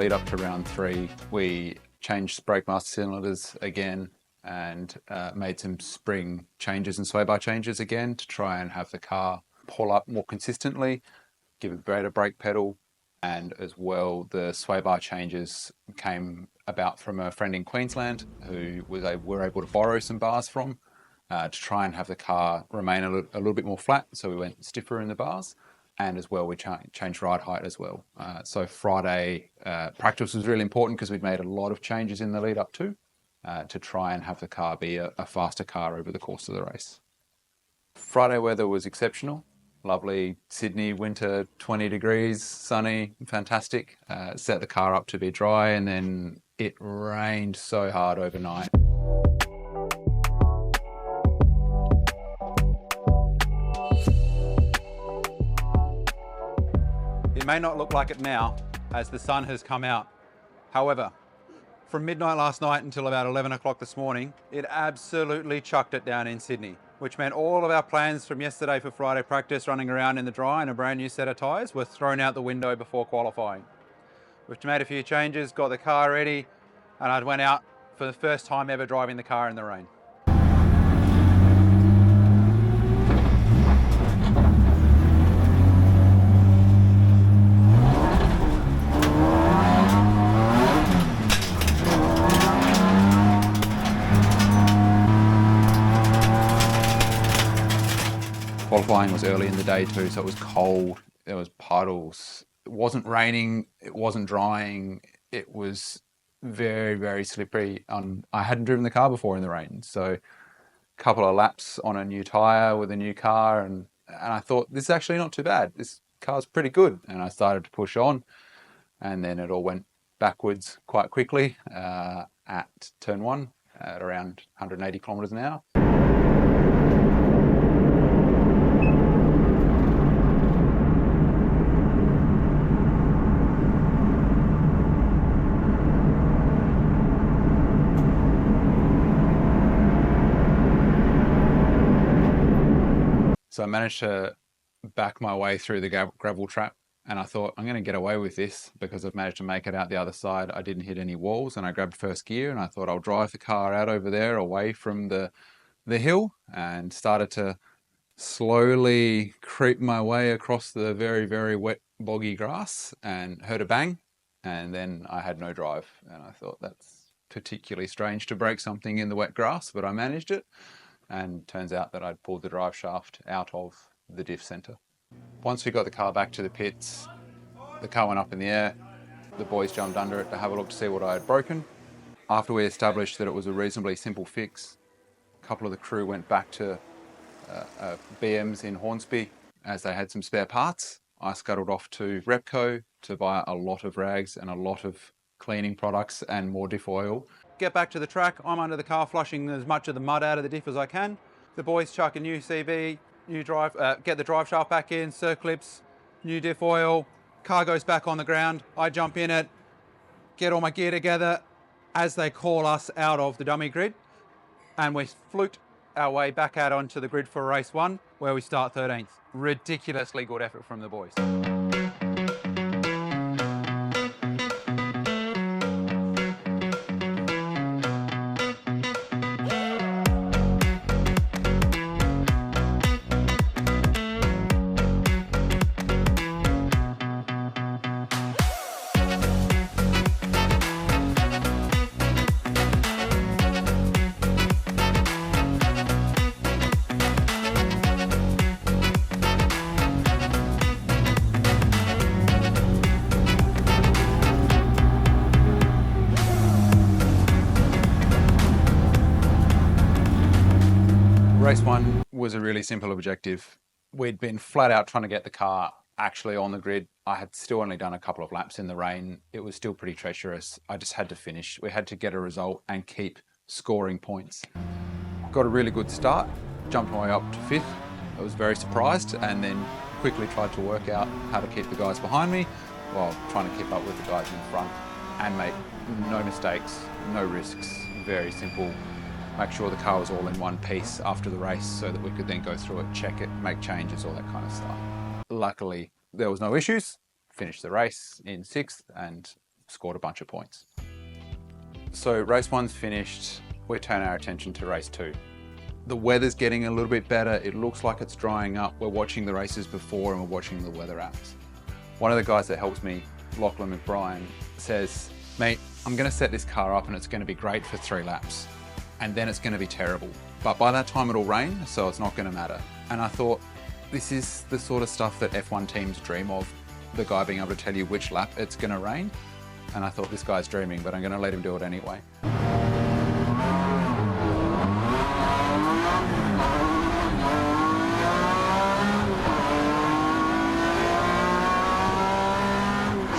lead up to round 3, we changed brake master cylinders again and made some spring changes and sway bar changes again to try and have the car pull up more consistently, give it greater brake pedal, and as well the sway bar changes came about from a friend in Queensland who were able to borrow some bars from to try and have the car remain a little bit more flat, so we went stiffer in the bars. And as well, we changed ride height as well. So Friday practice was really important because we'd made a lot of changes in the lead up to try and have the car be a faster car over the course of the race. Friday weather was exceptional. Lovely Sydney winter, 20 degrees, sunny, fantastic. Set the car up to be dry, and then it rained so hard overnight. It may not look like it now as the sun has come out. However, from midnight last night until about 11 o'clock this morning, it absolutely chucked it down in Sydney, which meant all of our plans from yesterday for Friday practice running around in the dry in a brand new set of tyres were thrown out the window before qualifying. We've made a few changes, got the car ready, and I went out for the first time ever driving the car in the rain. Qualifying was early in the day too, so it was cold, there was puddles. It wasn't raining, it wasn't drying, it was very, very slippery. I hadn't driven the car before in the rain, so a couple of laps on a new tyre with a new car, and I thought, this is actually not too bad. This car's pretty good. And I started to push on, and then it all went backwards quite quickly at turn 1 at around 180 kilometres an hour. So I managed to back my way through the gravel trap, and I thought, I'm going to get away with this because I've managed to make it out the other side. I didn't hit any walls, and I grabbed first gear, and I thought I'll drive the car out over there away from the hill, and started to slowly creep my way across the very, very wet, boggy grass, and heard a bang, and then I had no drive. And I thought, that's particularly strange to break something in the wet grass, but I managed it. And turns out that I'd pulled the drive shaft out of the diff centre. Once we got the car back to the pits, the car went up in the air. The boys jumped under it to have a look to see what I had broken. After we established that it was a reasonably simple fix, a couple of the crew went back to BM's in Hornsby as they had some spare parts. I scuttled off to Repco to buy a lot of rags and a lot of cleaning products and more diff oil. Get back to the track, I'm under the car flushing as much of the mud out of the diff as I can. The boys chuck a new CV, new drive, get the drive shaft back in, circlips, new diff oil, car goes back on the ground, I jump in it, get all my gear together as they call us out of the dummy grid, and we fluked our way back out onto the grid for race 1, where we start 13th. Ridiculously good effort from the boys. Race 1 was a really simple objective. We'd been flat out trying to get the car actually on the grid. I had still only done a couple of laps in the rain. It was still pretty treacherous. I just had to finish. We had to get a result and keep scoring points. Got a really good start, jumped my way up to 5th. I was very surprised, and then quickly tried to work out how to keep the guys behind me while trying to keep up with the guys in front and make no mistakes, no risks, very simple. Make sure the car was all in one piece after the race so that we could then go through it, check it, make changes, all that kind of stuff. Luckily, there was no issues. Finished the race in 6th and scored a bunch of points. So race one's finished, we turn our attention to race two. The weather's getting a little bit better, it looks like it's drying up, we're watching the races before and we're watching the weather apps. One of the guys that helps me, Lachlan McBrien, says, mate, I'm gonna set this car up and it's gonna be great for 3 laps, and then it's gonna be terrible. But by that time it'll rain, so it's not gonna matter. And I thought, this is the sort of stuff that F1 teams dream of, the guy being able to tell you which lap it's gonna rain. And I thought, this guy's dreaming, but I'm gonna let him do it anyway.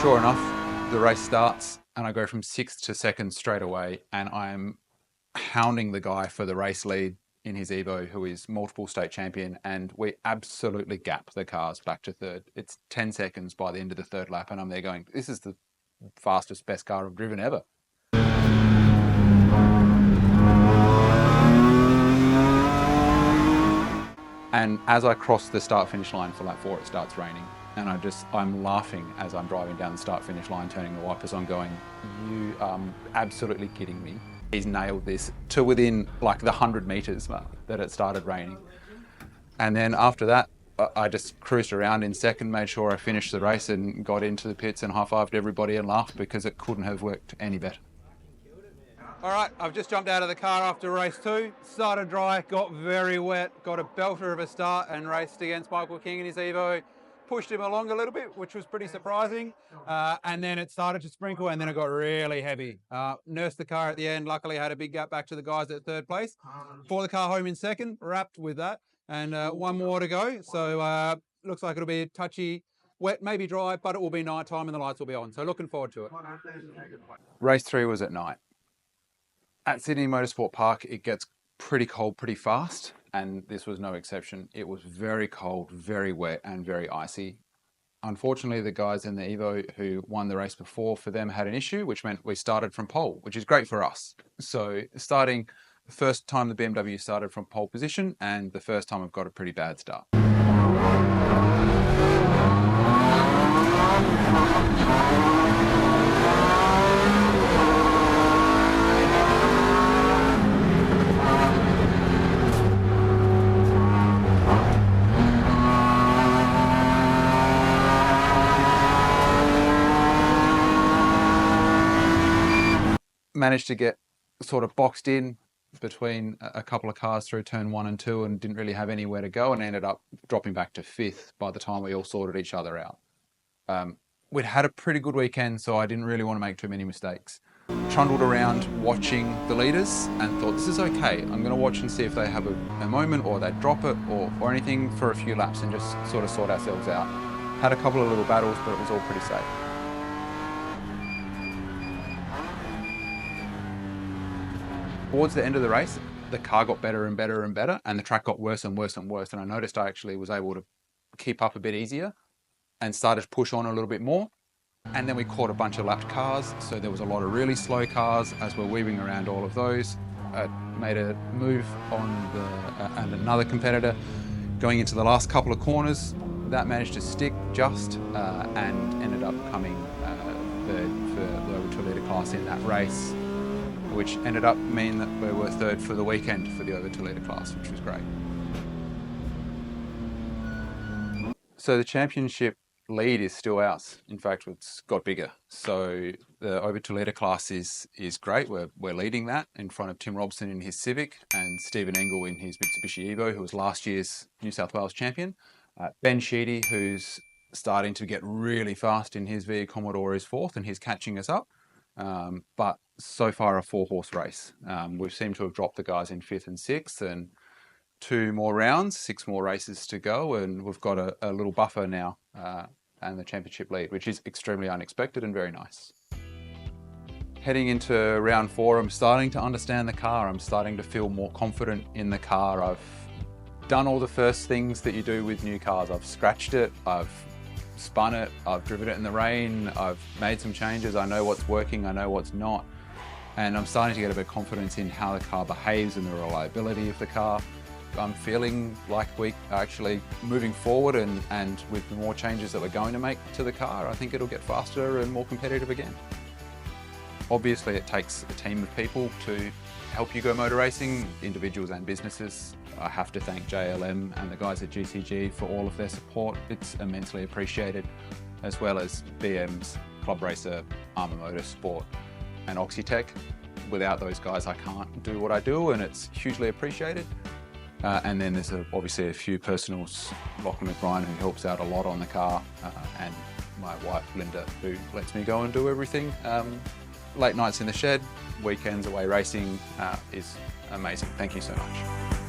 Sure enough, the race starts and I go from 6th to 2nd straight away, and I'm hounding the guy for the race lead in his Evo, who is multiple state champion, and we absolutely gap the cars back to 3rd. It's 10 seconds by the end of the 3rd lap, and I'm there going, this is the fastest, best car I've driven ever. And as I cross the start-finish line for lap 4, it starts raining. And I'm laughing as I'm driving down the start-finish line, turning the wipers on, going, you are absolutely kidding me. He's nailed this to within like the 100 meters mark that it started raining. And then after that, I just cruised around in 2nd, made sure I finished the race and got into the pits and high-fived everybody and laughed, because it couldn't have worked any better. All right, I've just jumped out of the car after race 2, started dry, got very wet, got a belter of a start and raced against Michael King in his Evo. Pushed him along a little bit, which was pretty surprising. And then it started to sprinkle, and then it got really heavy. Nursed the car at the end, luckily had a big gap back to the guys at 3rd place. Brought the car home in 2nd, wrapped with that, and one more to go. So looks like it'll be touchy, wet, maybe dry, but it will be night time and the lights will be on. So looking forward to it. Race 3 was at night. At Sydney Motorsport Park, it gets pretty cold pretty fast, and this was no exception. It was very cold, very wet, and very icy. Unfortunately, the guys in the Evo who won the race before, for them had an issue, which meant we started from pole, which is great for us. So starting the first time the BMW started from pole position, and the first time I've got a pretty bad start. Managed to get sort of boxed in between a couple of cars through turn 1 and 2, and didn't really have anywhere to go, and ended up dropping back to 5th by the time we all sorted each other out. We'd had a pretty good weekend, so I didn't really want to make too many mistakes. Trundled around watching the leaders and thought, this is okay. I'm going to watch and see if they have a moment, or they drop it, or anything for a few laps, and just sort of sort ourselves out. Had a couple of little battles, but it was all pretty safe. Towards the end of the race, the car got better and better and better, and the track got worse and worse and worse. And I noticed I actually was able to keep up a bit easier and started to push on a little bit more. And then we caught a bunch of lapped cars, so there was a lot of really slow cars as we're weaving around all of those. Made a move on and another competitor going into the last couple of corners. That managed to stick just and ended up coming 3rd for the over 2-litre class in that race, which ended up meaning that we were 3rd for the weekend for the over 2-litre class, which was great. So the championship lead is still ours. In fact, it's got bigger. So the over 2-litre class is great. We're leading that in front of Tim Robson in his Civic and Stephen Engel in his Mitsubishi Evo, who was last year's New South Wales champion. Ben Sheedy, who's starting to get really fast in his V Commodore, is 4th, and he's catching us up. But so far a 4-horse race. We seem to have dropped the guys in 5th and 6th, and 2 more rounds, 6 more races to go, and we've got a little buffer now and the championship lead, which is extremely unexpected and very nice. Heading into round 4, I'm starting to understand the car. I'm starting to feel more confident in the car. I've done all the first things that you do with new cars. I've scratched it, I've spun it, I've driven it in the rain, I've made some changes, I know what's working, I know what's not, and I'm starting to get a bit of confidence in how the car behaves and the reliability of the car. I'm feeling like we're actually moving forward, and with the more changes that we're going to make to the car, I think it'll get faster and more competitive again. Obviously, it takes a team of people to help you go motor racing, individuals and businesses. I have to thank JLM and the guys at GCG for all of their support. It's immensely appreciated, as well as BM's, Club Racer, Armour Motorsport and Oxytech. Without those guys, I can't do what I do, and it's hugely appreciated. And then there's obviously a few personals, Lachlan McBride, who helps out a lot on the car, and my wife Linda, who lets me go and do everything. Late nights in the shed, weekends away racing is amazing. Thank you so much.